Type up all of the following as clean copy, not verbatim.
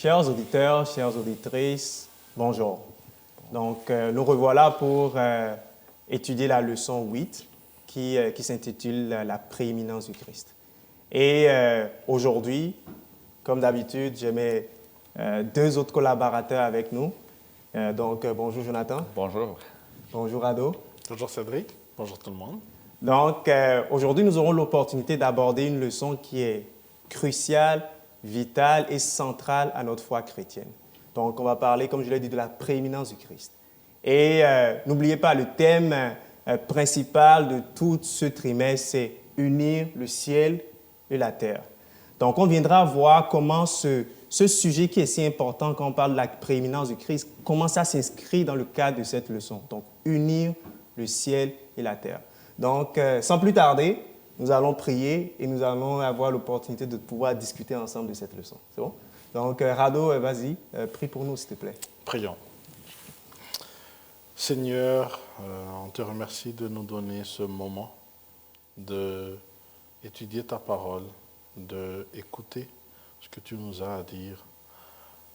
Chers auditeurs, chères auditrices, bonjour. Donc, nous revoilà pour étudier la leçon 8 qui s'intitule « La prééminence du Christ ». Et aujourd'hui, comme d'habitude, j'ai mes deux autres collaborateurs avec nous. Bonjour Jonathan. Bonjour. Bonjour Ado. Bonjour Cédric. Bonjour tout le monde. Donc, aujourd'hui, nous aurons l'opportunité d'aborder une leçon qui est cruciale, vitale et centrale à notre foi chrétienne. Donc, on va parler, comme je l'ai dit, de la prééminence du Christ. Et n'oubliez pas, le thème principal de tout ce trimestre, c'est unir le ciel et la terre. Donc, on viendra voir comment ce sujet qui est si important quand on parle de la prééminence du Christ, comment ça s'inscrit dans le cadre de cette leçon. Donc, unir le ciel et la terre. Donc, sans plus tarder, nous allons prier et nous allons avoir l'opportunité de pouvoir discuter ensemble de cette leçon. C'est bon? Donc, Rado, vas-y, prie pour nous, s'il te plaît. Prions. Seigneur, on te remercie de nous donner ce moment d'étudier ta parole, d'écouter ce que tu nous as à dire.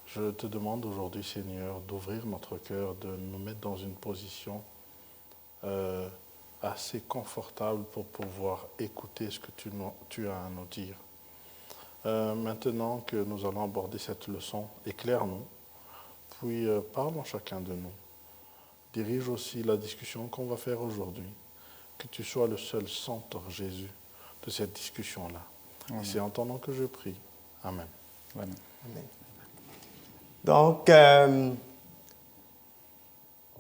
Je te demande aujourd'hui, Seigneur, d'ouvrir notre cœur, de nous mettre dans une position assez confortable pour pouvoir écouter ce que tu as à nous dire. Maintenant que nous allons aborder cette leçon, éclaire-nous, puis parle en chacun de nous. Dirige aussi la discussion qu'on va faire aujourd'hui. Que tu sois le seul centre, Jésus, de cette discussion-là. Et c'est en ton nom que je prie. Amen. Amen. Amen. Donc,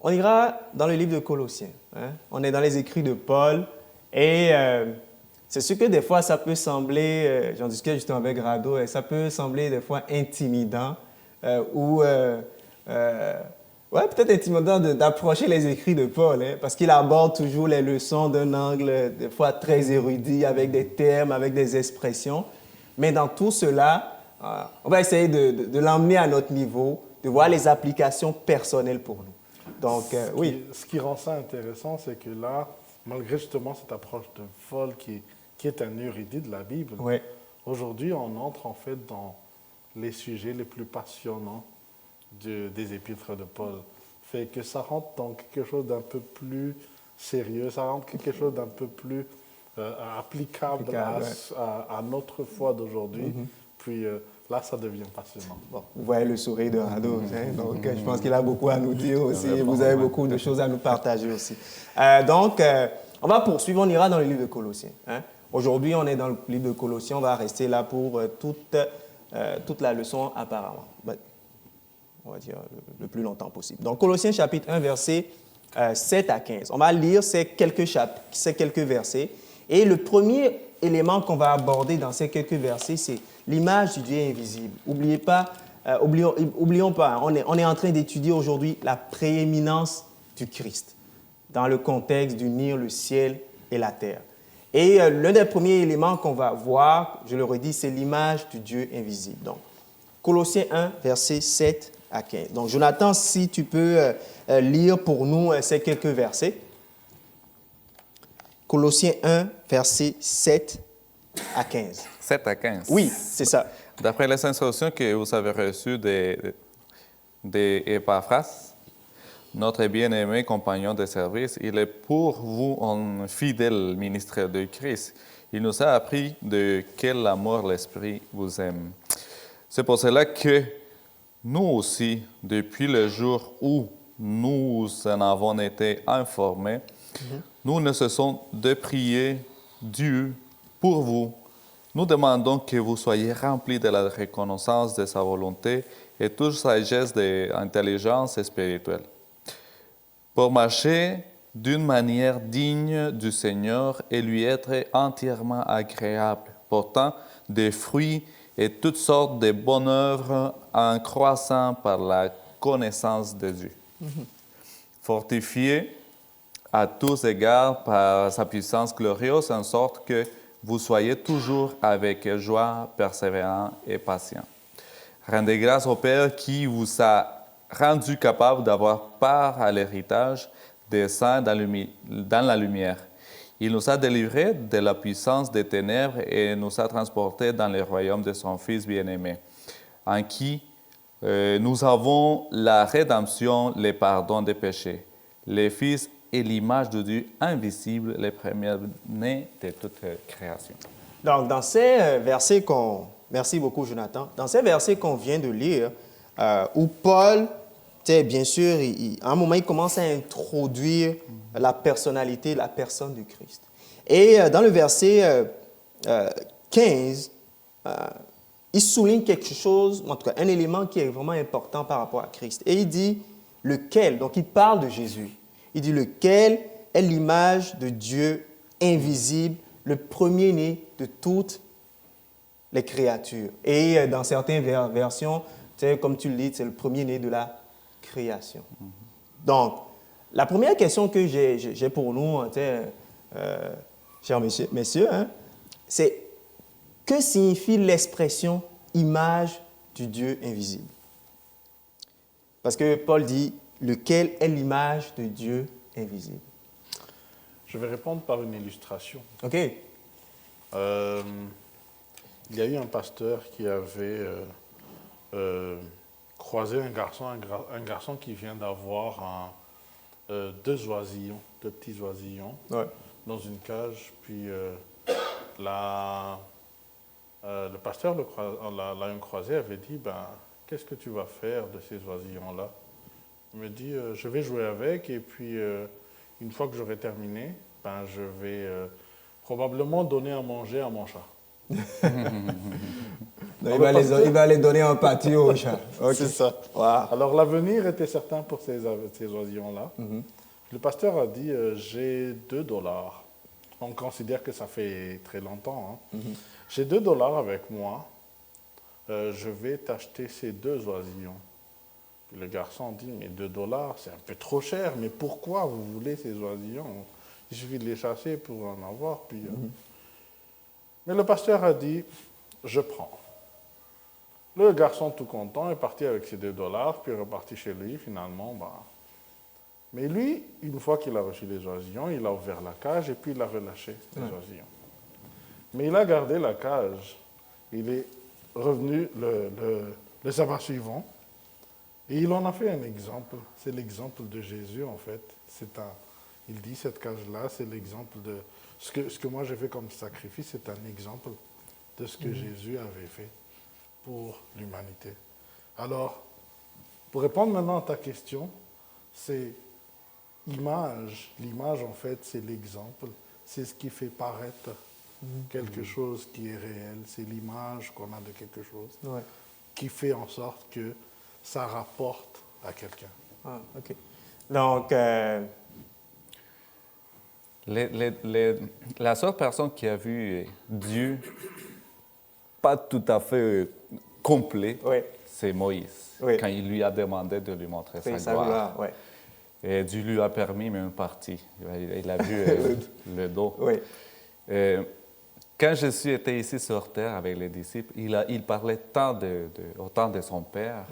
on ira dans le livre de Colossiens. Hein? On est dans les écrits de Paul et c'est sûr que des fois, ça peut sembler, j'en discutais justement avec Rado, et ça peut sembler des fois intimidant peut-être intimidant d'approcher les écrits de Paul, hein, parce qu'il aborde toujours les leçons d'un angle des fois très érudit, avec des termes, avec des expressions. Mais dans tout cela, on va essayer de l'emmener à notre niveau, de voir les applications personnelles pour nous. Donc, oui. Ce qui rend ça intéressant, c'est que là, malgré justement cette approche de Paul qui est un érudit de la Bible, Ouais. Aujourd'hui, on entre en fait dans les sujets les plus passionnants des épîtres de Paul. Fait que ça rentre dans quelque chose d'un peu plus sérieux, ça rentre quelque chose d'un peu plus applicable à notre foi d'aujourd'hui. Puis là, ça devient passionnant. Bon, vous voyez le sourire de Rado, hein? Donc je pense qu'il a beaucoup à nous dire aussi et vous avez beaucoup de choses à nous partager aussi. On va poursuivre, on ira dans le livre de Colossiens. Hein? Aujourd'hui, on est dans le livre de Colossiens, on va rester là pour toute la leçon apparemment. On va dire le plus longtemps possible. Donc Colossiens chapitre 1, versets 7 à 15. On va lire ces quelques versets. Et le premier élément qu'on va aborder dans ces quelques versets, c'est l'image du Dieu invisible. Oublions pas, on est en train d'étudier aujourd'hui la prééminence du Christ dans le contexte d'unir le ciel et la terre. Et l'un des premiers éléments qu'on va voir, je le redis, c'est l'image du Dieu invisible. Donc, Colossiens 1, versets 7 à 15. Donc, Jonathan, si tu peux lire pour nous ces quelques versets. Colossiens 1, versets 7 à 15. 7 à 15. Oui, c'est ça. D'après les instructions que vous avez reçues d'Épaphras, notre bien-aimé compagnon de service, il est pour vous un fidèle ministre de Christ. Il nous a appris de quel amour l'Esprit vous aime. C'est pour cela que nous aussi, depuis le jour où nous en avons été informés, nous ne cessons de prier Dieu pour vous. Nous demandons que vous soyez remplis de la reconnaissance de sa volonté et toute sagesse et intelligence spirituelle, pour marcher d'une manière digne du Seigneur et lui être entièrement agréable, portant des fruits et toutes sortes de bonnes œuvres en croissant par la connaissance de Dieu. Fortifié à tous égards par sa puissance glorieuse, en sorte que vous soyez toujours avec joie, persévérant et patient. Rendez grâce au Père qui vous a rendu capable d'avoir part à l'héritage des saints dans la lumière. Il nous a délivrés de la puissance des ténèbres et nous a transportés dans le royaume de son Fils bien-aimé, en qui nous avons la rédemption, le pardon des péchés. Le Fils est l'image de Dieu invisible, le premier-né de toute création. Donc, dans ces versets Merci beaucoup, Jonathan. Dans ces versets qu'on vient de lire, où Paul, bien sûr, à un moment, il commence à introduire la personnalité, la personne du Christ. Et dans le verset 15, il souligne quelque chose, en tout cas un élément qui est vraiment important par rapport à Christ. Et il dit lequel, donc il parle de Jésus. Il dit lequel est l'image de Dieu invisible, le premier-né de toutes les créatures. Et dans certaines versions, comme tu le dis, c'est le premier-né de la création. Donc, la première question que j'ai pour nous, chers messieurs, c'est que signifie l'expression « image du Dieu invisible » ? Parce que Paul dit « lequel est l'image de Dieu invisible » ? Je vais répondre par une illustration. OK. Il y a eu un pasteur qui avait croisé un garçon qui vient d'avoir deux oisillons, deux petits oisillons, Ouais. dans une cage. Puis le pasteur l'ayant croisé avait dit, qu'est-ce que tu vas faire de ces oisillons-là? Il me dit, je vais jouer avec et puis une fois que j'aurai terminé, je vais probablement donner à manger à mon chat. Il va les donner en pâture au chat. Okay. C'est ça. Wow. Alors l'avenir était certain pour ces oisillons-là. Le pasteur a dit, j'ai $2. On considère que ça fait très longtemps. J'ai $2 avec moi. Je vais t'acheter ces 2 oisillons. Puis le garçon dit, mais $2, c'est un peu trop cher. Mais pourquoi vous voulez ces oisillons? Il suffit de les chasser pour en avoir. Puis, Mais le pasteur a dit, je prends. Le garçon, tout content, est parti avec ses $2, puis est reparti chez lui, finalement. Mais lui, une fois qu'il a reçu les oisillons, il a ouvert la cage et puis il a relâché les oisillons. Mais il a gardé la cage. Il est revenu le sabbat suivant et il en a fait un exemple. C'est l'exemple de Jésus, en fait. Il dit, cette cage-là, c'est l'exemple de... Ce que moi j'ai fait comme sacrifice, c'est un exemple de ce que Jésus avait fait pour l'humanité. Alors, pour répondre maintenant à ta question, c'est l'image, en fait, c'est l'exemple, c'est ce qui fait paraître quelque chose qui est réel, c'est l'image qu'on a de quelque chose qui fait en sorte que ça rapporte à quelqu'un. Ah, OK. Donc, la seule personne qui a vu Dieu pas tout à fait complet, c'est Moïse, quand il lui a demandé de lui montrer sa gloire. Et Dieu lui a permis même une partie. Il a vu le dos. Quand Jésus était ici sur terre avec les disciples, il parlait autant de son Père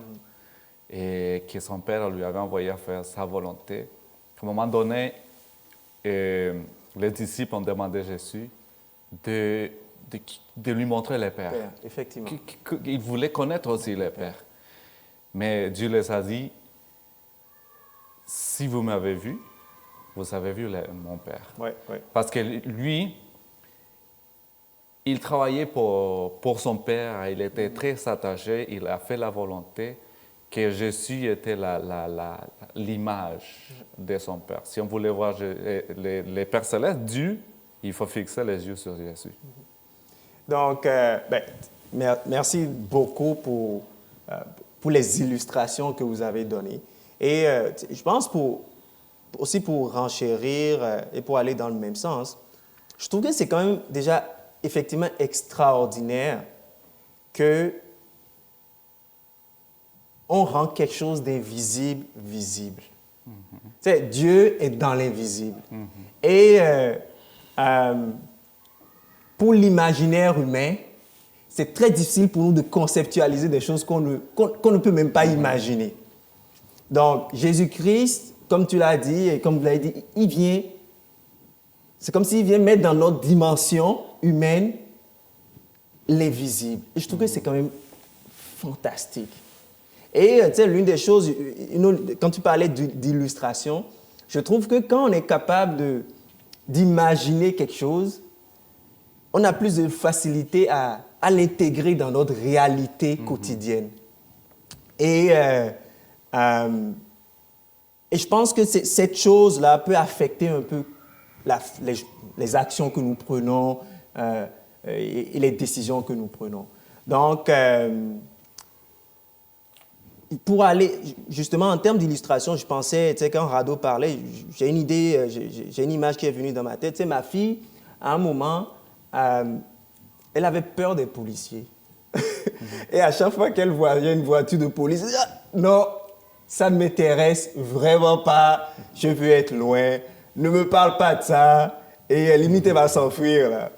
et que son Père lui avait envoyé à faire sa volonté. À un moment donné, les disciples ont demandé à Jésus de lui montrer le Père. Effectivement. Ils voulaient connaître aussi le Père. Mais Dieu les a dit, si vous m'avez vu, vous avez vu mon Père. Parce que lui, il travaillait pour son Père, il était très attaché, il a fait la volonté que Jésus était l'image de son Père. Si on voulait voir les Pères célestes, Dieu, il faut fixer les yeux sur Jésus. Donc, merci beaucoup pour les illustrations que vous avez données. Et je pense aussi pour renchérir et pour aller dans le même sens, je trouve que c'est quand même déjà effectivement extraordinaire que on rend quelque chose d'invisible visible. Dieu est dans l'invisible. Et pour l'imaginaire humain, c'est très difficile pour nous de conceptualiser des choses qu'on ne peut même pas imaginer. Donc, Jésus-Christ, comme tu l'as dit et comme vous l'avez dit, c'est comme s'il vient mettre dans notre dimension humaine l'invisible. Et je trouve que c'est quand même fantastique. Et tu sais, l'une des choses, quand tu parlais d'illustration, je trouve que quand on est capable d'imaginer quelque chose, on a plus de facilité à l'intégrer dans notre réalité quotidienne. Et je pense que cette chose-là peut affecter un peu les actions que nous prenons et les décisions que nous prenons. Donc, pour aller, justement, en termes d'illustration, je pensais, tu sais, quand Rado parlait, j'ai une idée, j'ai une image qui est venue dans ma tête. Tu sais, ma fille, à un moment, elle avait peur des policiers. Et à chaque fois qu'elle voyait une voiture de police, elle disait, ah, non, ça ne m'intéresse vraiment pas, je veux être loin, ne me parle pas de ça. Et limite, elle va s'enfuir, là.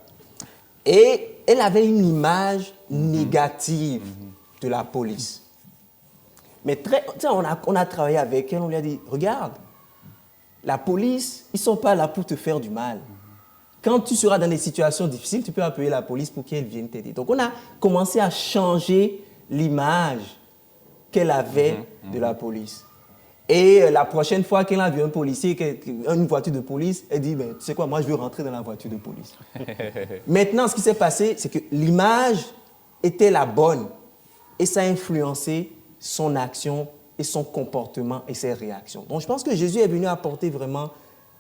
Et elle avait une image négative de la police. Mais on a travaillé avec elle, on lui a dit, regarde, la police, ils ne sont pas là pour te faire du mal. Quand tu seras dans des situations difficiles, tu peux appeler la police pour qu'elle vienne t'aider. Donc, on a commencé à changer l'image qu'elle avait de la police. Et la prochaine fois qu'elle a vu un policier, une voiture de police, elle dit, ben, tu sais quoi, moi, je veux rentrer dans la voiture de police. Maintenant, ce qui s'est passé, c'est que l'image était la bonne et ça a influencé son action et son comportement et ses réactions. Donc, je pense que Jésus est venu apporter vraiment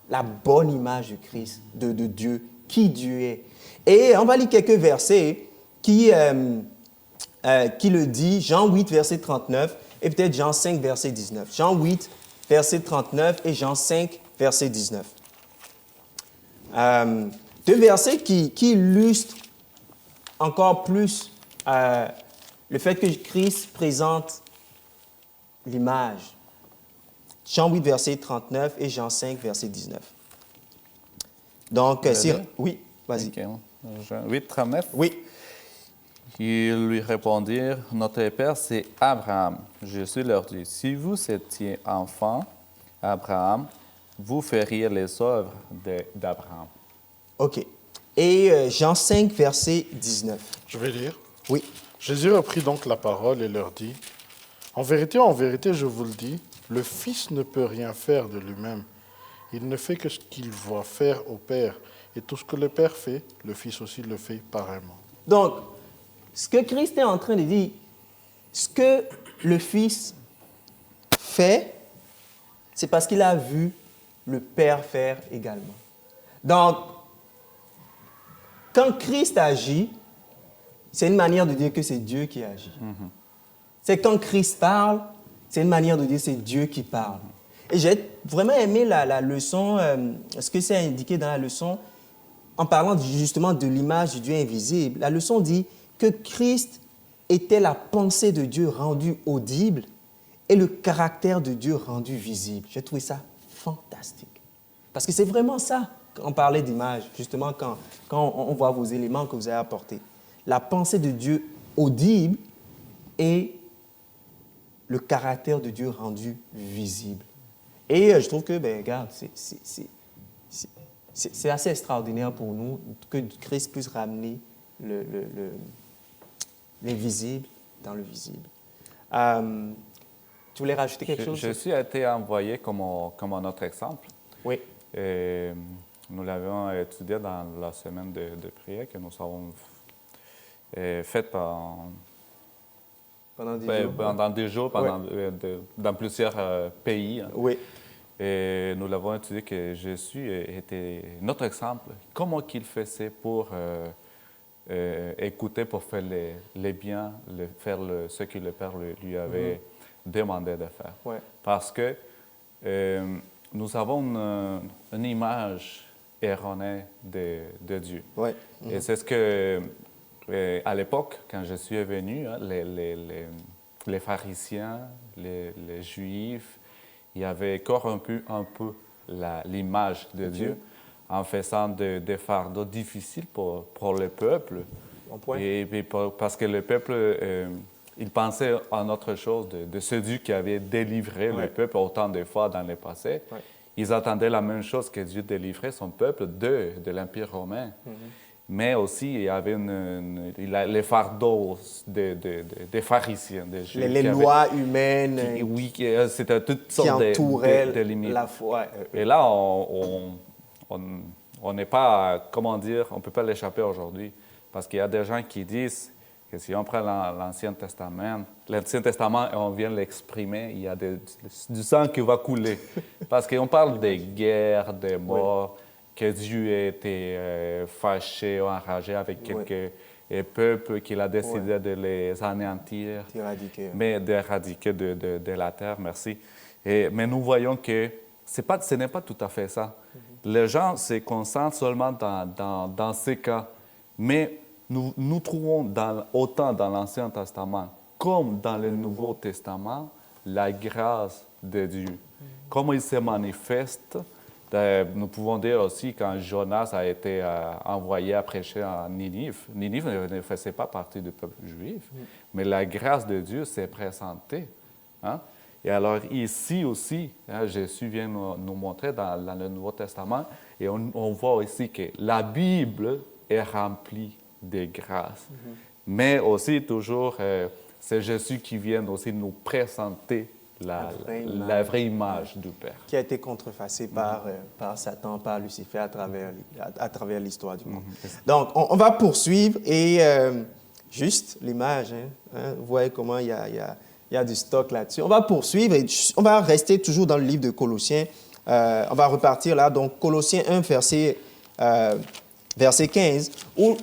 la bonne image de Christ, de Dieu, qui Dieu est. Et on va lire quelques versets qui le dit, Jean 8, verset 39, et peut-être Jean 5, verset 19. Jean 8, verset 39 et Jean 5, verset 19. Deux versets qui illustrent encore plus le fait que Christ présente l'image. Jean 8, verset 39 et Jean 5, verset 19. Donc, oui, vas-y. Okay. Jean 8, 39. Oui. Ils lui répondirent, notre père, c'est Abraham. Jésus leur dit, si vous étiez enfant, Abraham, vous feriez les œuvres d'Abraham. OK. Et Jean 5, verset 19. Je vais lire. Oui. Jésus reprit donc la parole et leur dit, en vérité, je vous le dis, le Fils ne peut rien faire de lui-même. Il ne fait que ce qu'il voit faire au Père. Et tout ce que le Père fait, le Fils aussi le fait pareillement. Donc, ce que Christ est en train de dire, ce que le Fils fait, c'est parce qu'il a vu le Père faire également. Donc, quand Christ agit, c'est une manière de dire que c'est Dieu qui agit. C'est quand Christ parle, c'est une manière de dire que c'est Dieu qui parle. Et j'ai vraiment aimé la leçon, ce que c'est indiqué dans la leçon, en parlant justement de l'image du Dieu invisible. La leçon dit que Christ était la pensée de Dieu rendue audible et le caractère de Dieu rendu visible. J'ai trouvé ça fantastique. Parce que c'est vraiment ça, quand on parlait d'image, justement quand on voit vos éléments que vous avez apportés. La pensée de Dieu audible et le caractère de Dieu rendu visible. Et je trouve que, regarde, c'est assez extraordinaire pour nous que Christ puisse ramener l'invisible dans le visible. Tu voulais rajouter quelque chose? Jésus a été envoyé comme un autre exemple. Oui. Et nous l'avions étudié dans la semaine de prière que nous avons faite pendant 10 jours. Pendant 10 jours, dans plusieurs pays. Oui. Et nous l'avons étudié que Jésus était notre exemple. Comment qu'il faisait pour écouter, pour faire les biens, faire ce que le Père lui avait demandé de faire. Ouais. Parce que nous avons une image erronée de Dieu. Ouais. Et c'est ce que, à l'époque, quand Jésus est venu, hein, les pharisiens, les Juifs, ils avaient corrompu un peu l'image de Dieu en faisant des fardeaux difficiles pour le peuple. Bon point. Et parce que le peuple, il pensait en autre chose de ce Dieu qui avait délivré le peuple autant de fois dans le passé. Ouais. Ils attendaient la même chose que Dieu délivrait son peuple de l'Empire romain. Mais aussi, il y avait les fardeaux des pharisiens, des Juifs. Les lois humaines Oui, c'était toutes qui sortes entouraient de limites. la foi. Et là, on n'est pas, comment dire, on ne peut pas l'échapper aujourd'hui. Parce qu'il y a des gens qui disent que si on prend l'Ancien Testament et on vient l'exprimer, il y a du sang qui va couler. Parce qu'on parle des guerres, des morts, que Dieu était fâché ou enragé avec quelques peuples qu'il a décidé de les anéantir. D'éradiquer de la terre, merci. Mais nous voyons que ce n'est pas tout à fait ça. Les gens se concentrent seulement dans ces cas. Mais nous trouvons autant dans l'Ancien Testament comme dans le Nouveau Testament la grâce de Dieu. Comment il se manifeste. Nous pouvons dire aussi quand Jonas a été envoyé à prêcher à Ninive. Ninive ne faisait pas partie du peuple juif, mais la grâce de Dieu s'est présentée. Hein? Et alors ici aussi, Jésus vient nous montrer dans le Nouveau Testament, et on voit aussi que la Bible est remplie de grâce. Mais aussi toujours, c'est Jésus qui vient aussi nous présenter la vraie image du Père. Qui a été contrefaçée par Satan, par Lucifer à travers l'histoire du monde. Donc, on va poursuivre et juste l'image, vous voyez comment il y a du stock là-dessus. On va poursuivre et on va rester toujours dans le livre de Colossiens. On va repartir là, donc Colossiens 1, verset 15, où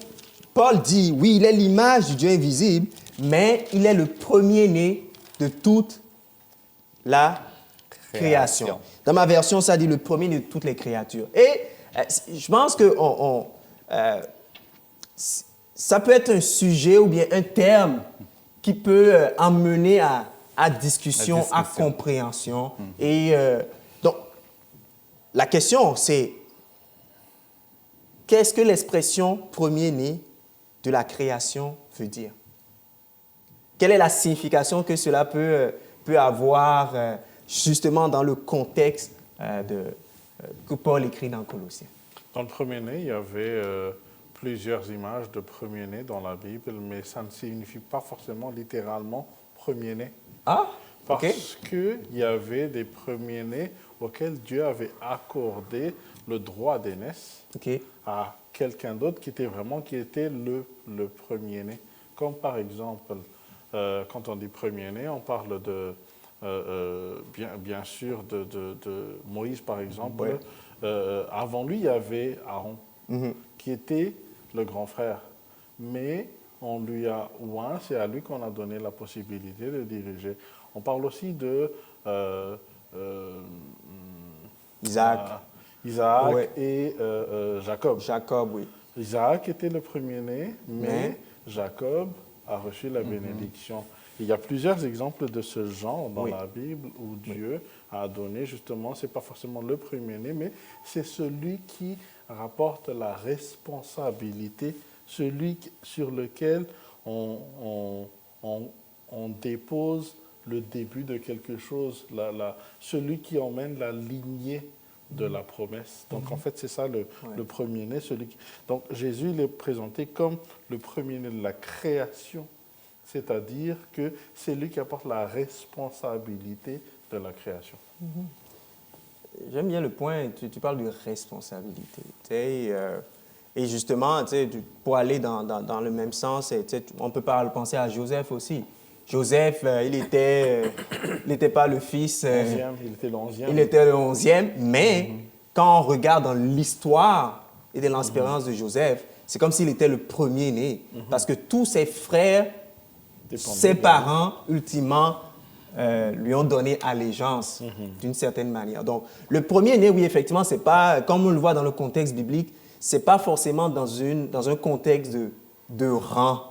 Paul dit, oui, il est l'image du Dieu invisible, mais il est le premier-né de toute la création. Dans ma version, ça dit le premier de toutes les créatures. Et je pense que ça peut être un sujet ou bien un terme qui peut emmener à discussion, à compréhension. Et donc, la question, c'est qu'est-ce que l'expression premier-né de la création veut dire? Quelle est la signification que cela peut avoir justement dans le contexte que Paul écrit dans Colossiens? Dans le premier-né, il y avait plusieurs images de premier-né dans la Bible, mais ça ne signifie pas forcément littéralement premier-né. Ah, ok. Parce qu'il y avait des premiers-nés auxquels Dieu avait accordé le droit d'aînesse à quelqu'un d'autre qui était le premier-né. Comme par exemple, quand on dit premier-né, on parle de, bien sûr de Moïse par exemple. Avant lui, il y avait Aaron, qui était le grand frère. Mais on lui a oint, c'est à lui qu'on a donné la possibilité de diriger. On parle aussi de Isaac et Jacob. Jacob, oui. Isaac était le premier-né, mais Jacob a reçu la bénédiction. Il y a plusieurs exemples de ce genre dans la Bible où Dieu a donné, justement, ce n'est pas forcément le premier-né, mais c'est celui qui rapporte la responsabilité, celui sur lequel on dépose le début de quelque chose, celui qui emmène la lignée de la promesse. Donc, en fait, c'est ça le premier-né. Donc, Jésus, il est présenté comme le premier-né de la création, c'est-à-dire que c'est lui qui apporte la responsabilité de la création. J'aime bien le point, tu parles de responsabilité. Et justement, pour aller dans le même sens, on peut penser à Joseph aussi. Joseph, il n'était pas le fils. Il était le 11e. Il était le 11e, mais quand on regarde dans l'histoire et de l'expérience de Joseph, c'est comme s'il était le premier-né. Parce que tous ses frères, ses parents, ultimement, lui ont donné allégeance d'une certaine manière. Donc, le premier-né, oui, effectivement, c'est pas, comme on le voit dans le contexte biblique, c'est pas forcément dans un contexte de rang.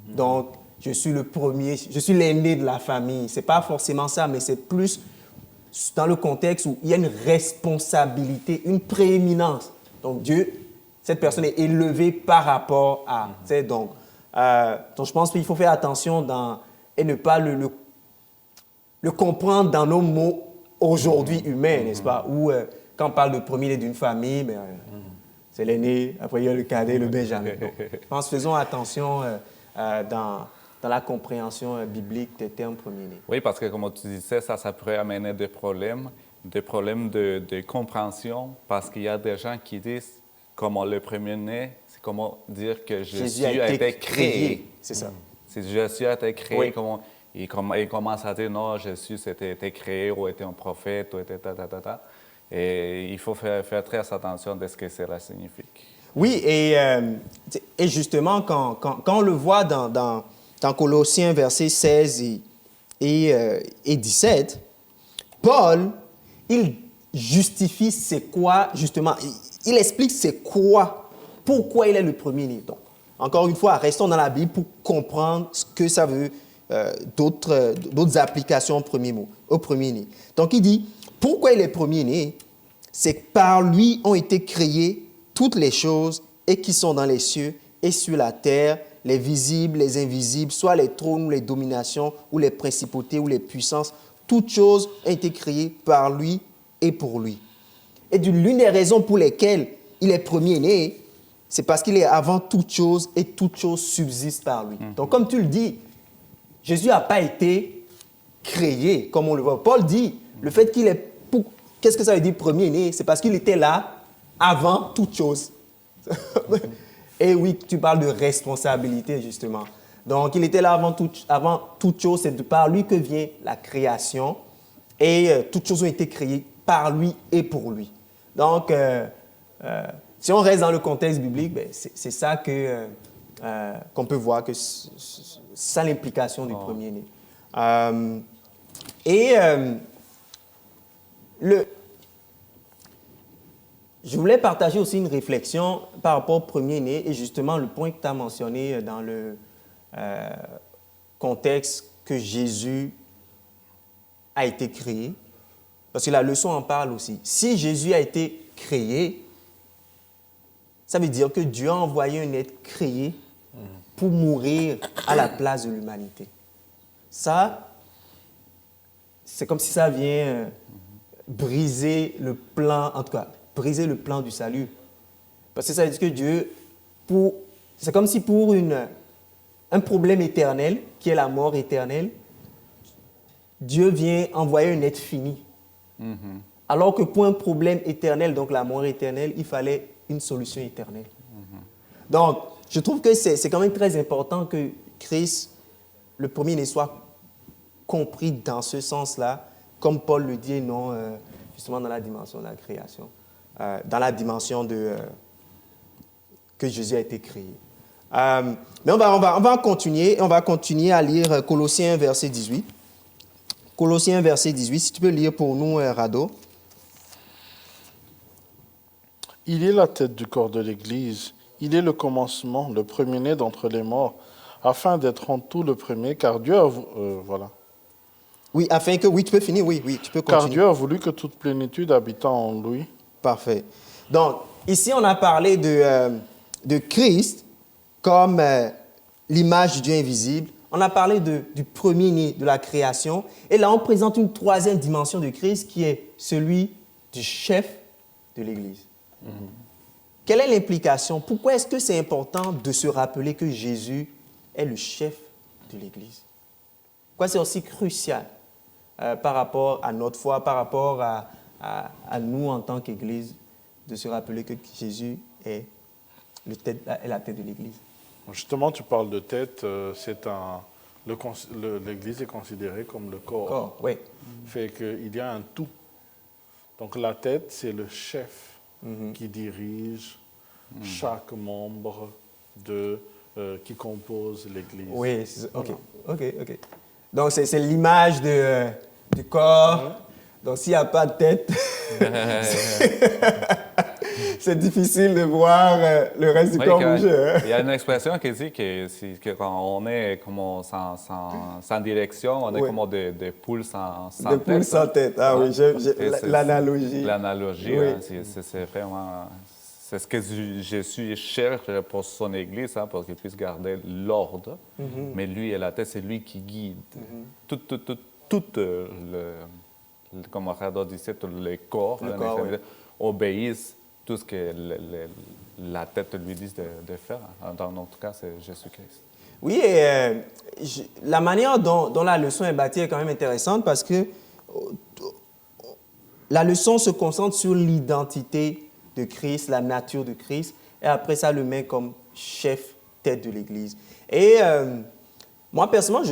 Donc, je suis le premier, je suis l'aîné de la famille. C'est pas forcément ça, mais c'est plus dans le contexte où il y a une responsabilité, une prééminence. Donc, cette personne est élevée par rapport à. Donc, je pense qu'il faut faire attention et ne pas le comprendre dans nos mots aujourd'hui humains, n'est-ce pas? Ou quand on parle de premier-né d'une famille, c'est l'aîné, après il y a le cadet, le benjamin. Donc, je pense, faisons attention dans la compréhension biblique des termes premiers-nés. Oui, parce que comme tu disais, ça pourrait amener des problèmes de compréhension, parce qu'il y a des gens qui disent, comment le premier-né, c'est comment dire que Jésus a été créé. C'est ça. Si Jésus a été créé, Oui. comment, il commence à dire, non, Jésus était créé, ou était un prophète, ou était ta. Et il faut faire très attention de ce que cela signifie. Oui, et justement, quand on le voit dans Colossiens versets 16 et 17, Paul, il justifie c'est quoi, justement, il explique c'est quoi, pourquoi il est le premier-né. Donc, encore une fois, restons dans la Bible pour comprendre ce que ça veut, d'autres applications au premier-né. Donc, il dit, pourquoi il est premier-né? C'est que par lui ont été créées toutes les choses et qui sont dans les cieux et sur la terre, les visibles, les invisibles, soit les trônes ou les dominations ou les principautés ou les puissances, toutes choses ont été créées par lui et pour lui. Et l'une des raisons pour lesquelles il est premier-né, c'est parce qu'il est avant toute chose et toute chose subsiste par lui. Donc, comme tu le dis, Jésus n'a pas été créé, comme on le voit. Paul dit, le fait qu'il est... Qu'est-ce que ça veut dire premier-né? C'est parce qu'il était là avant toute chose. Et oui, tu parles de responsabilité, justement. Donc, il était là avant toute chose. C'est par lui que vient la création. Et toutes choses ont été créées par lui et pour lui. Donc, si on reste dans le contexte biblique, ben, c'est ça qu'on peut voir, que c'est ça l'implication du premier-né. Je voulais partager aussi une réflexion par rapport au premier-né et justement le point que tu as mentionné dans le contexte que Jésus a été créé. Parce que la leçon en parle aussi. Si Jésus a été créé, ça veut dire que Dieu a envoyé un être créé pour mourir à la place de l'humanité. Ça, c'est comme si ça vient briser le plan, en tout cas, briser le plan du salut. Parce que ça veut dire que Dieu, c'est comme si pour un problème éternel, qui est la mort éternelle, Dieu vient envoyer un être fini. Alors que pour un problème éternel, donc la mort éternelle, il fallait une solution éternelle. Donc, je trouve que c'est quand même très important que Christ, le premier-né, soit compris dans ce sens-là, comme Paul le dit, et non justement dans la dimension de la création, dans la dimension que Jésus a été créé. Mais on va continuer à lire Colossiens verset 18. Colossiens verset 18, si tu peux lire pour nous, Rado. Il est la tête du corps de l'Église. Il est le commencement, le premier-né d'entre les morts, afin d'être en tout le premier, car Dieu a... voilà. Oui, afin que... Oui, tu peux finir, oui, tu peux continuer. Car Dieu a voulu que toute plénitude habitant en lui. Parfait. Donc, ici, on a parlé de Christ comme l'image du Dieu invisible. On a parlé du premier-né de la création. Et là, on présente une troisième dimension de Christ qui est celui du chef de l'Église. Quelle est l'implication? Pourquoi est-ce que c'est important de se rappeler que Jésus est le chef de l'Église? Pourquoi c'est aussi crucial par rapport à notre foi, par rapport à nous en tant qu'Église, de se rappeler que Jésus est la tête de l'Église? Justement, tu parles de tête, l'Église est considérée comme le corps. Oui. Fait qu'il y a un tout. Donc la tête, c'est le chef qui dirige chaque membre qui compose l'Église. Oui, OK. Donc c'est l'image du corps. Donc s'il n'y a pas de tête, c'est difficile de voir le reste du corps bouger. Il y a une expression qui dit que quand on est comme sans direction, on est comme des poules sans tête. Des poules sans tête, ah oui, l'analogie. L'analogie, oui. C'est vraiment... C'est ce que Jésus cherche pour son Église, pour qu'il puisse garder l'ordre. Mais lui et la tête, c'est lui qui guide. Comme Rado disait, tout le corps, obéissent tout ce que la tête lui dit de faire. Dans notre cas, c'est Jésus-Christ. Oui, et la manière dont la leçon est bâtie est quand même intéressante parce que la leçon se concentre sur l'identité de Christ, la nature de Christ, et après ça le met comme chef, tête de l'Église. Et moi, personnellement,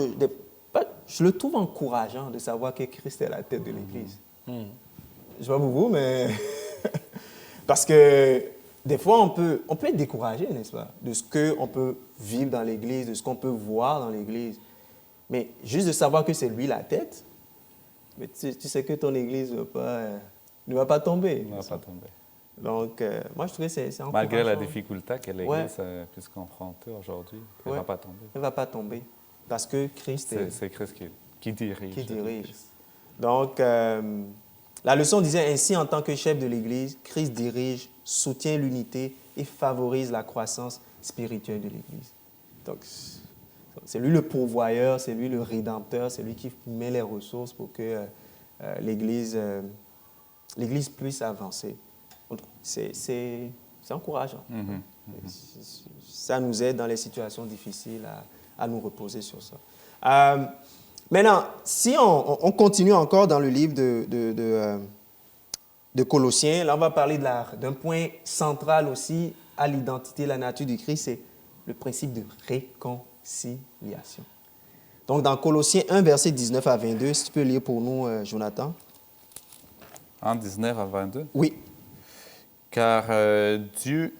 je le trouve encourageant de savoir que Christ est la tête de l'Église. Je ne sais pas pour vous, mais parce que des fois, on peut être découragé, n'est-ce pas, de ce qu'on peut vivre dans l'Église, de ce qu'on peut voir dans l'Église. Mais juste de savoir que c'est lui la tête, mais tu sais que ton Église ne va pas tomber. Ne va pas tomber. Donc, moi, je trouve que c'est encourageant. Malgré la difficulté que l'Église puisse confronter aujourd'hui, elle ne va pas tomber. Elle ne va pas tomber. Parce que Christ c'est Christ qui dirige. Qui dirige. Donc, la leçon disait ainsi, en tant que chef de l'Église, Christ dirige, soutient l'unité et favorise la croissance spirituelle de l'Église. Donc, c'est lui le pourvoyeur, c'est lui le rédempteur, c'est lui qui met les ressources pour que l'Église puisse avancer. C'est encourageant. Ça nous aide dans les situations difficiles à nous reposer sur ça. Maintenant, si on continue encore dans le livre de Colossiens, là on va parler d'un point central aussi à l'identité, la nature du Christ, c'est le principe de réconciliation. Donc dans Colossiens 1, verset 19 à 22, si tu peux lire pour nous, Jonathan. 1, 19 à 22? Oui. Car Dieu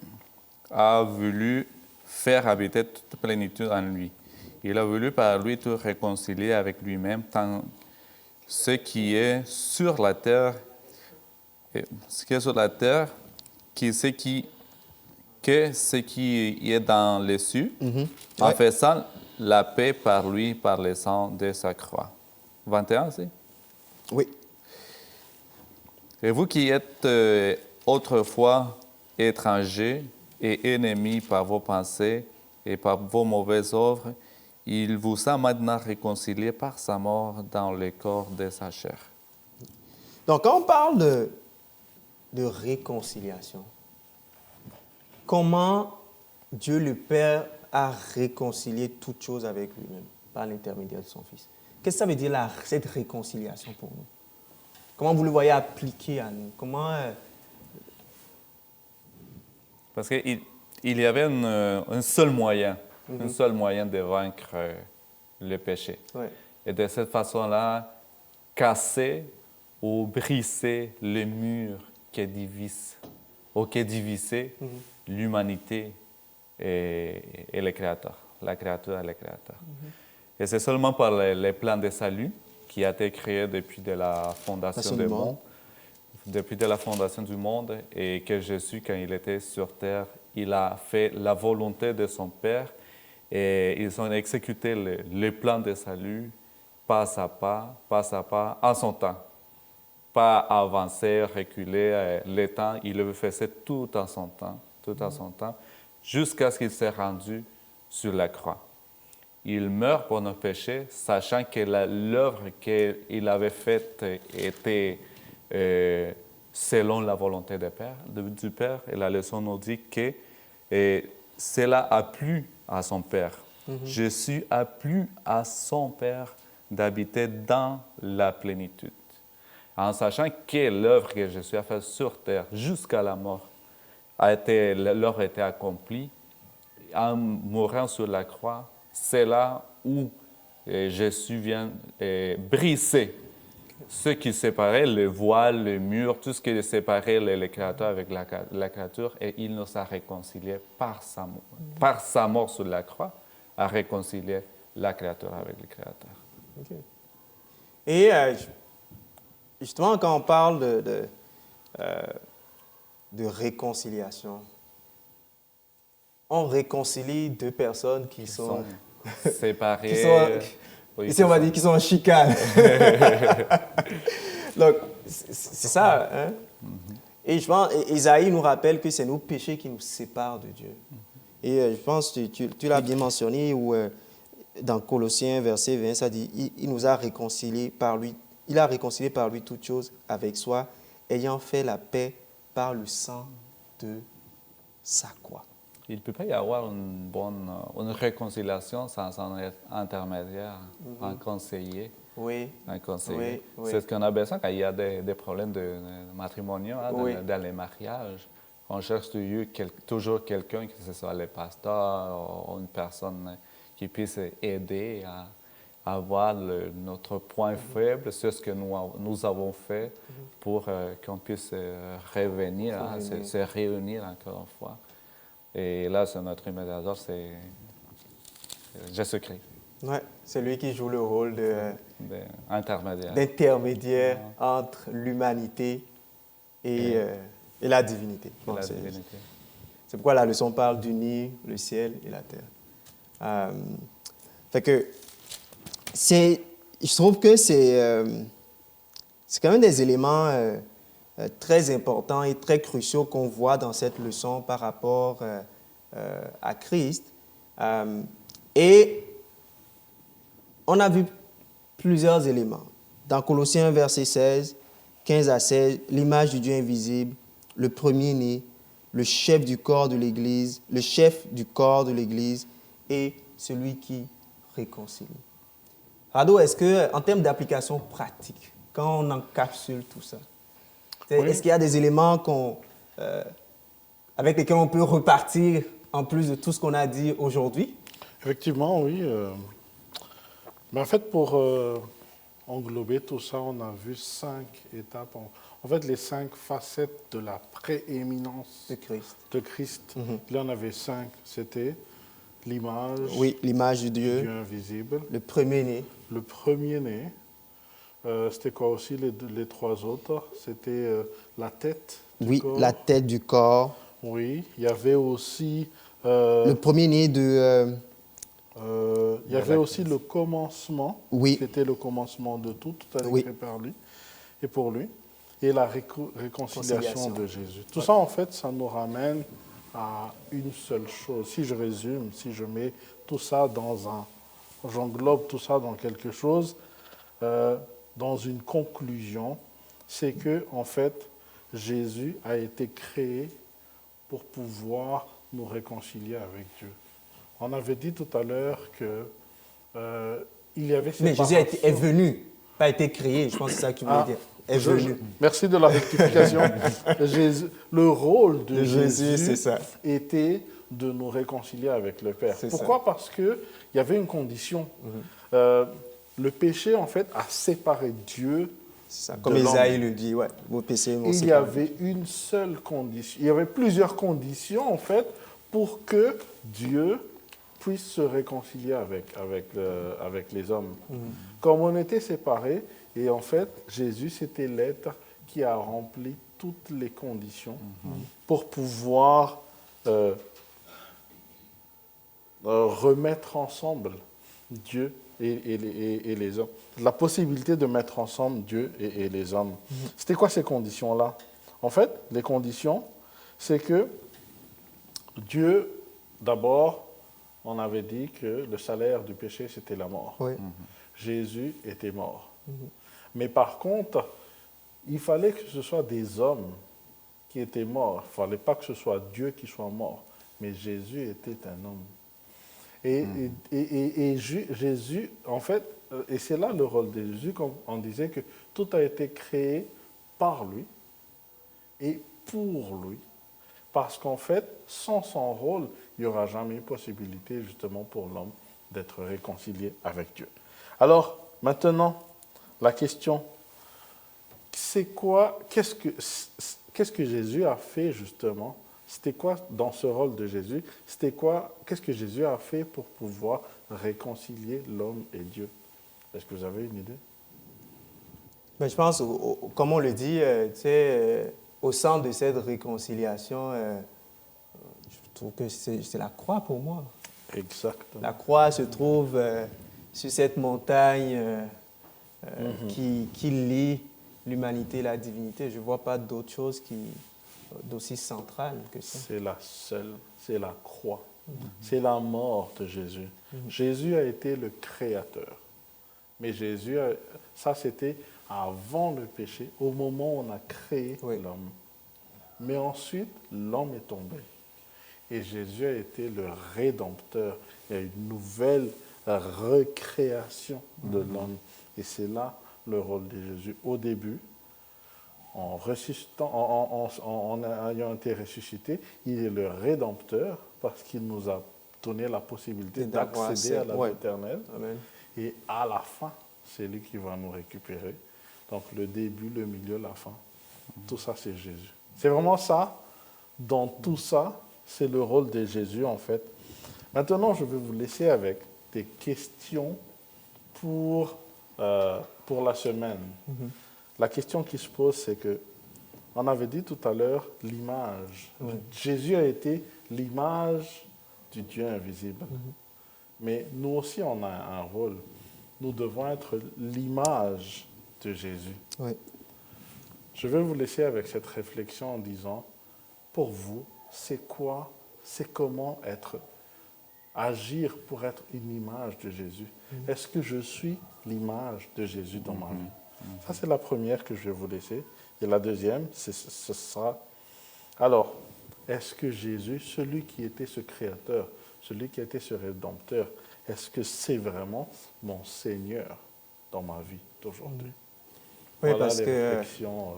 a voulu faire habiter toute plénitude en lui. Il a voulu par lui tout réconcilier avec lui-même, tant ce qui est sur la terre, que ce qui est dans les cieux, en faisant la paix par lui, par le sang de sa croix. 21, c'est? Oui. Et vous qui êtes autrefois étrangers et ennemis par vos pensées et par vos mauvaises œuvres, il vous a maintenant réconcilié par sa mort dans le corps de sa chair. Donc, quand on parle de réconciliation, comment Dieu le Père a réconcilié toutes choses avec lui-même par l'intermédiaire de son Fils? Qu'est-ce que ça veut dire, cette réconciliation pour nous? Comment vous le voyez appliqué à nous? Parce qu'il y avait un seul moyen. Un seul moyen de vaincre le péché. Ouais. Et de cette façon-là, casser ou briser le mur qui divise, ou qui divisait l'humanité et le Créateur, la créature et le Créateur. Et c'est seulement par les plans de salut qui a été créé depuis de la fondation du monde. Depuis de la fondation du monde, et que Jésus, quand il était sur terre, il a fait la volonté de son Père. Et ils ont exécuté le plan de salut pas à pas, en son temps. Pas avancer, reculer le temps. Il le faisait tout en son temps, jusqu'à ce qu'il s'est rendu sur la croix. Il meurt pour nos péchés, sachant que l'œuvre qu'il avait faite était selon la volonté du Père. Et la leçon nous dit que cela a plu à son Père. Jésus a plu à son Père d'habiter dans la plénitude. En sachant que l'œuvre que Jésus a faite sur terre jusqu'à la mort, l'œuvre a été accomplie, en mourant sur la croix, c'est là où Jésus vient briser ce qui séparait le voile, le mur, tout ce qui séparait le Créateur avec la créature, et il nous a réconciliés par sa mort sur la croix, a réconcilié la créature avec le Créateur. Okay. Et justement, quand on parle de réconciliation, on réconcilie deux personnes qui sont séparées. Ici, on va dire qu'ils sont en chicane. Donc, c'est ça. Hein? Et je pense, Isaïe nous rappelle que c'est nos péchés qui nous séparent de Dieu. Et je pense que tu l'as bien mentionné, où dans Colossiens, verset 20, ça dit, il nous a réconciliés par lui. Il a réconcilié par lui toutes choses avec soi, ayant fait la paix par le sang de sa croix. Il ne peut pas y avoir une réconciliation sans un intermédiaire, un conseiller. Oui. Un conseiller. Oui, oui. C'est ce qu'on a besoin quand il y a des problèmes de matrimoniaux Oui. dans les mariages. On cherche toujours quelqu'un, que ce soit le pasteur ou une personne qui puisse aider à voir notre point faible, c'est ce que nous avons fait pour qu'on puisse revenir, se réunir encore une fois. Et là, c'est notre médiateur, c'est Jésus-Christ. Ouais, c'est lui qui joue le rôle Intermédiaire. entre l'humanité et la divinité. Bon, c'est pourquoi la leçon parle d'unir le ciel et la terre. Fait que je trouve que c'est quand même des éléments très importants et très cruciaux qu'on voit dans cette leçon par rapport à Christ. Et on a vu plusieurs éléments. Dans Colossiens 1, verset 16, 15 à 16, l'image du Dieu invisible, le premier-né, le chef du corps de l'Église, le chef du corps de l'Église et celui qui réconcilie. Rado, est-ce qu'en termes d'application pratique, quand on encapsule tout ça, est-ce qu'il y a des éléments avec lesquels on peut repartir en plus de tout ce qu'on a dit aujourd'hui? Effectivement, oui. Mais en fait, pour englober tout ça, on a vu 5 étapes. En fait, les 5 facettes de la prééminence de Christ. Là, on avait 5. C'était l'image. Oui, l'image du Dieu invisible. Le premier-né. Le premier-né. C'était quoi aussi les 3 autres? C'était la tête du corps. La tête du corps. Oui, il y avait aussi... le premier-né de... il y avait aussi le commencement. Oui. C'était le commencement de tout. Tout a été créé par lui et pour lui. Et la réconciliation de Jésus. Tout ça, en fait, ça nous ramène à une seule chose. Si je résume, si je mets tout ça j'englobe tout ça dans quelque chose, dans une conclusion, c'est que, en fait, Jésus a été créé pour pouvoir nous réconcilier avec Dieu. On avait dit tout à l'heure que il y avait séparation. Mais Jésus est venu, pas été créé. Je pense que c'est ça que tu voulais dire. Est venu. Merci de la rectification. Le rôle de Jésus ça. était de nous réconcilier avec le Père. Pourquoi? Parce qu'il y avait une condition. Le péché, en fait, a séparé Dieu. C'est ça. Comme Isaïe le dit, vos péchés m'ont séparé. Il y avait une seule condition. Il y avait plusieurs conditions, en fait, pour que Dieu puisse se réconcilier avec les hommes. Comme on était séparés, et en fait, Jésus, c'était l'être qui a rempli toutes les conditions pour pouvoir remettre ensemble Dieu et les hommes. La possibilité de mettre ensemble Dieu et les hommes. C'était quoi ces conditions-là? En fait, les conditions, c'est que Dieu, d'abord, on avait dit que le salaire du péché, c'était la mort. Oui. Jésus était mort. Mais par contre, il fallait que ce soit des hommes qui étaient morts. Il ne fallait pas que ce soit Dieu qui soit mort. Mais Jésus était un homme. Et Jésus, en fait, et c'est là le rôle de Jésus, comme on disait que tout a été créé par lui et pour lui. Parce qu'en fait, sans son rôle, il n'y aura jamais possibilité justement pour l'homme d'être réconcilié avec Dieu. Alors, maintenant, la question, c'est quoi, qu'est-ce que Jésus a fait justement? C'était quoi dans ce rôle de Jésus? C'était quoi, qu'est-ce que Jésus a fait pour pouvoir réconcilier l'homme et Dieu? Est-ce que vous avez une idée? Mais je pense, comme on le dit, au centre de cette réconciliation, je trouve que c'est la croix pour moi. Exactement. La croix se trouve sur cette montagne qui lie l'humanité et la divinité. Je ne vois pas d'autre chose d'aussi centrale que ça. C'est la seule, c'est la croix. C'est la mort de Jésus. Jésus a été le créateur. Mais Jésus, ça c'était avant le péché, au moment où on a créé l'homme. Mais ensuite, l'homme est tombé. Et Jésus a été le rédempteur. Il y a une nouvelle recréation de l'homme. Et c'est là le rôle de Jésus. Au début, en ayant été ressuscité, il est le rédempteur parce qu'il nous a donné la possibilité d'accéder à la vie éternelle. Amen. Et à la fin, c'est lui qui va nous récupérer. Donc le début, le milieu, la fin, tout ça c'est Jésus. C'est vraiment ça. Dans tout ça, c'est le rôle de Jésus en fait. Maintenant, je vais vous laisser avec des questions pour la semaine. La question qui se pose, c'est que, on avait dit tout à l'heure, l'image. Jésus a été l'image du Dieu invisible. Mais nous aussi, on a un rôle. Nous devons être l'image de Jésus. Oui. Je vais vous laisser avec cette réflexion en disant, pour vous, c'est quoi, c'est comment agir pour être une image de Jésus. Est-ce que je suis l'image de Jésus dans ma vie? Ça, c'est la première que je vais vous laisser. Et la deuxième, ce sera, alors, est-ce que Jésus, celui qui était ce créateur, celui qui était ce rédempteur, est-ce que c'est vraiment mon Seigneur dans ma vie d'aujourd'hui? Oui, Voilà parce les que réflexions.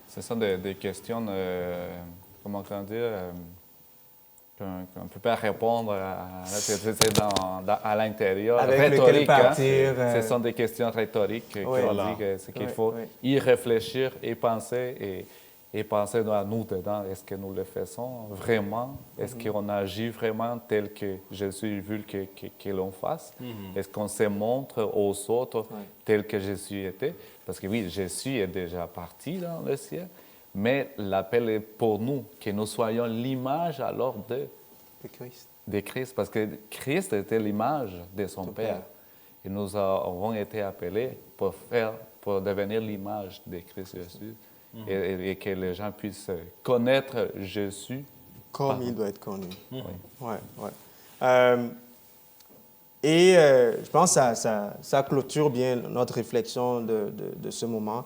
Ce sont des questions, comment dire, qu'on ne peut pas répondre c'est à l'intérieur. Avec lequel Rhétorique, partir, Ce sont des questions rhétoriques qu'on voilà. dit que c'est qu'il Oui, faut oui. y réfléchir et penser à nous dedans. Est-ce que nous le faisons vraiment? Est-ce qu'on agit vraiment tel que Jésus veut que l'on fasse? Est-ce qu'on se montre aux autres tel que Jésus était? Parce que oui, Jésus est déjà parti dans le ciel, mais l'appel est pour nous, que nous soyons l'image alors de Christ. Parce que Christ était l'image de son Père. Et nous avons été appelés pour devenir l'image de Christ Jésus. Et que les gens puissent connaître Jésus comme il doit être connu. Oui. Je pense que ça clôture bien notre réflexion de ce moment.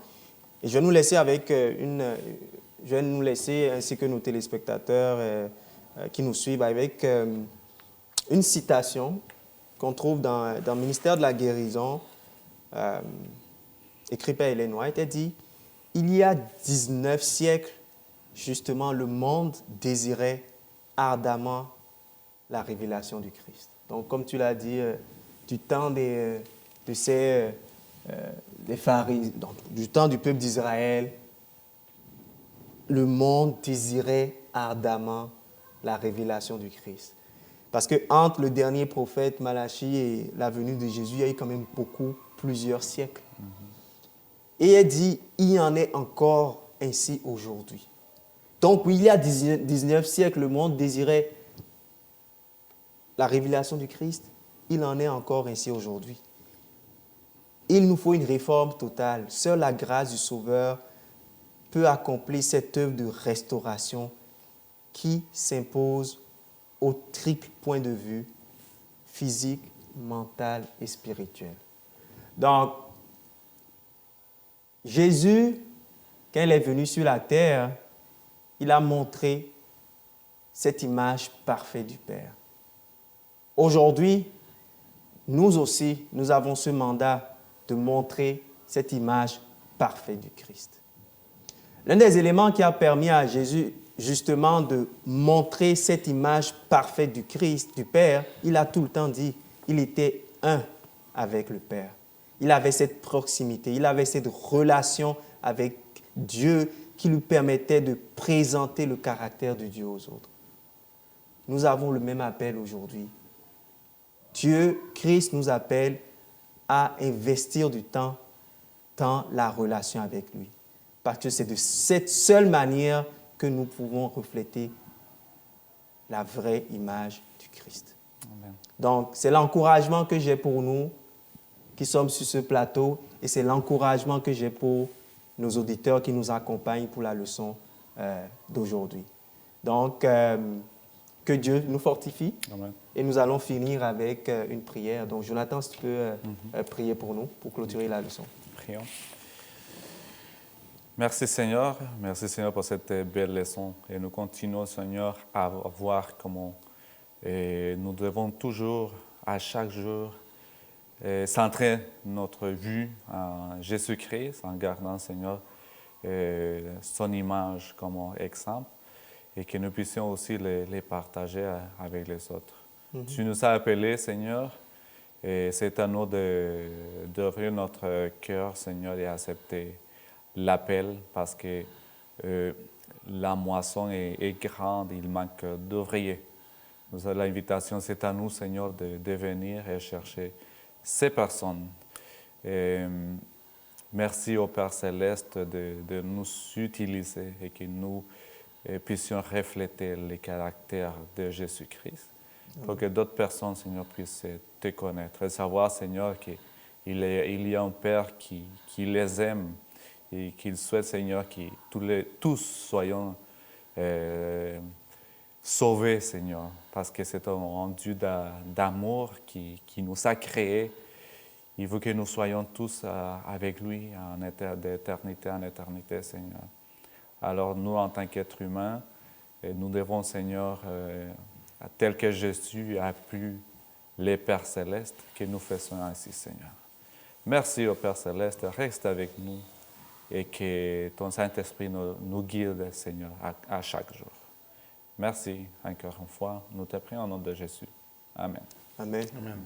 Et je vais nous laisser je vais nous laisser, ainsi que nos téléspectateurs qui nous suivent, avec une citation qu'on trouve dans le ministère de la guérison, écrit par Ellen White. Elle dit: il y a 19 siècles, justement, le monde désirait ardemment la révélation du Christ. Donc, comme tu l'as dit, du temps des pharisiens, du temps du peuple d'Israël, le monde désirait ardemment la révélation du Christ. Parce qu'entre le dernier prophète Malachie et la venue de Jésus, il y a eu quand même plusieurs siècles. Et elle dit, il y en est encore ainsi aujourd'hui. Donc, il y a 19 siècles, le monde désirait la révélation du Christ. Il en est encore ainsi aujourd'hui. Il nous faut une réforme totale. Seule la grâce du Sauveur peut accomplir cette œuvre de restauration qui s'impose au triple point de vue physique, mental et spirituel. Donc, Jésus, quand il est venu sur la terre, il a montré cette image parfaite du Père. Aujourd'hui, nous aussi, nous avons ce mandat de montrer cette image parfaite du Christ. L'un des éléments qui a permis à Jésus justement de montrer cette image parfaite du Christ, du Père, il a tout le temps dit, il était un avec le Père. Il avait cette proximité, il avait cette relation avec Dieu qui lui permettait de présenter le caractère de Dieu aux autres. Nous avons le même appel aujourd'hui. Dieu, Christ nous appelle à investir du temps dans la relation avec lui. Parce que c'est de cette seule manière que nous pouvons refléter la vraie image du Christ. Amen. Donc, c'est l'encouragement que j'ai pour nous qui sommes sur ce plateau et c'est l'encouragement que j'ai pour nos auditeurs qui nous accompagnent pour la leçon d'aujourd'hui. Donc, que Dieu nous fortifie. Amen. Et nous allons finir avec une prière. Donc, Jonathan, si tu peux prier pour nous, pour clôturer la leçon. Prions. Merci Seigneur pour cette belle leçon. Et nous continuons Seigneur à voir comment nous devons toujours, à chaque jour, centrer notre vue en Jésus-Christ, en gardant Seigneur son image comme exemple et que nous puissions aussi les partager avec les autres. Tu nous as appelés Seigneur et c'est à nous d'ouvrir notre cœur Seigneur et accepter l'appel parce que la moisson est grande, il manque d'ouvriers. L'invitation, c'est à nous, Seigneur, de venir et chercher ces personnes. Et, merci au Père Céleste de nous utiliser et que nous puissions refléter les caractères de Jésus-Christ pour que d'autres personnes, Seigneur, puissent te connaître et savoir, Seigneur, qu'il y a un Père qui les aime et qu'il souhaite, Seigneur, que tous soyons sauvés, Seigneur, parce que c'est un Dieu d'amour qui nous a créés. Il veut que nous soyons tous avec lui d'éternité en éternité, Seigneur. Alors nous, en tant qu'êtres humains, nous devons, Seigneur, tel que Jésus a pu les Pères célestes, que nous faisons ainsi, Seigneur. Merci au Père céleste, reste avec nous et que ton Saint-Esprit nous guide, Seigneur, à chaque jour. Merci encore une fois. Nous te prions au nom de Jésus. Amen. Amen. Amen.